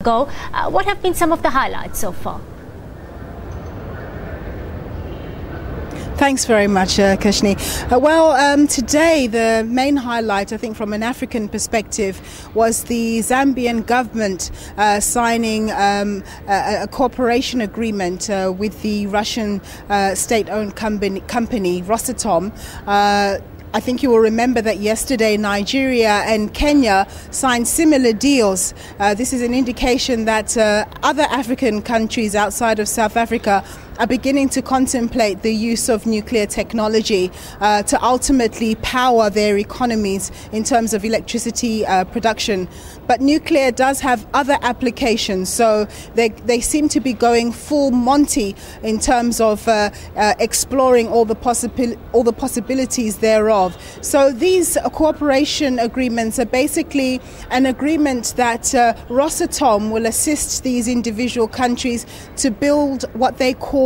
Go. What have been some of the highlights so far? Thanks very much, Kashni. Today the main highlight, I think, from an African perspective, was the Zambian government signing a cooperation agreement with the Russian state-owned company Rosatom. I think you will remember that yesterday Nigeria and Kenya signed similar deals. This is an indication that other African countries outside of South Africa are beginning to contemplate the use of nuclear technology to ultimately power their economies in terms of electricity production. But nuclear does have other applications, so they seem to be going full Monty in terms of exploring all the possibilities thereof. So these cooperation agreements are basically an agreement that Rosatom will assist these individual countries to build what they call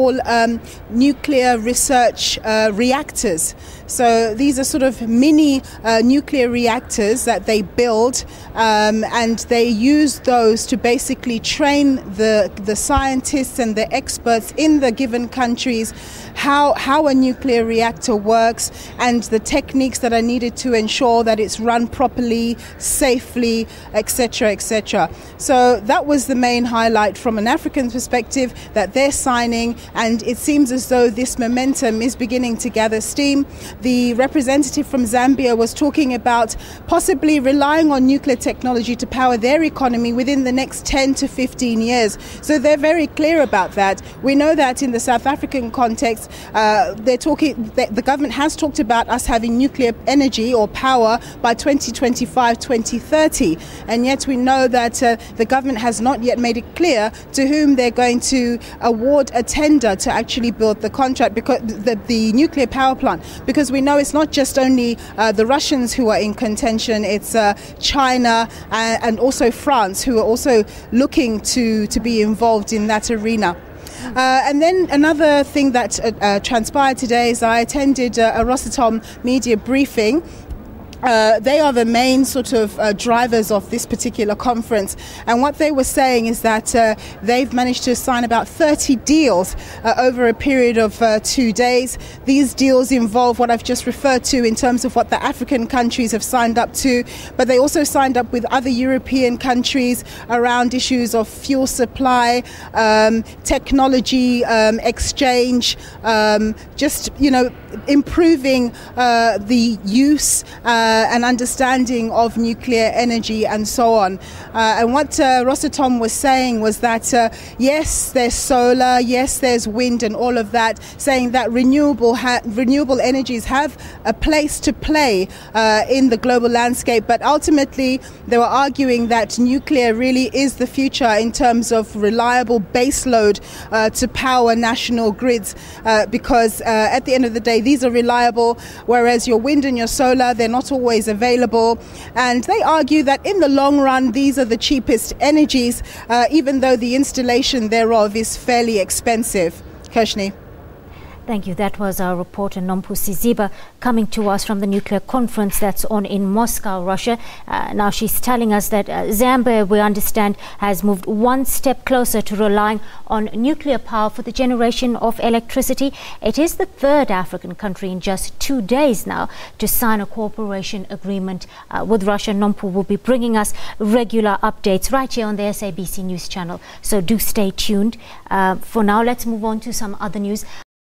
nuclear research reactors. So these are sort of mini nuclear reactors that they build, and they use those to basically train the scientists and the experts in the given countries how a nuclear reactor works and the techniques that are needed to ensure that it's run properly, safely, etc., etc. So that was the main highlight from an African perspective that they're signing, and it seems as though this momentum is beginning to gather steam. The representative from Zambia was talking about possibly relying on nuclear technology to power their economy within the next 10 to 15 years. So they're very clear about that. We know that in the South African context, the government has talked about us having nuclear energy or power by 2025, 2030. And yet we know that the government has not yet made it clear to whom they're going to award a tender to actually build the contract, because the nuclear power plant, because we know it's not just only the Russians who are in contention, it's China and also France who are also looking to be involved in that arena. And then another thing that transpired today is I attended a Rosatom media briefing. They are the main sort of drivers of this particular conference, and what they were saying is that they've managed to sign about 30 deals over a period of 2 days. These deals involve what I've just referred to in terms of what the African countries have signed up to, but they also signed up with other European countries around issues of fuel supply, technology exchange, just, you know, improving the use and understanding of nuclear energy and so on. And what Rosatom was saying was that yes, there's solar, yes, there's wind and all of that, saying that renewable energies have a place to play in the global landscape, but ultimately they were arguing that nuclear really is the future in terms of reliable baseload to power national grids, because at the end of the day these are reliable, whereas your wind and your solar, they're not always available. And they argue that in the long run these are the cheapest energies, even though the installation thereof is fairly expensive. Kashni. Thank you. That was our reporter Nompusi Ziba coming to us from the nuclear conference that's on in Moscow, Russia. Now she's telling us that Zambia, we understand, has moved one step closer to relying on nuclear power for the generation of electricity. It is the third African country in just 2 days now to sign a cooperation agreement with Russia. Nompu will be bringing us regular updates right here on the SABC News channel, so do stay tuned. For now, let's move on to some other news.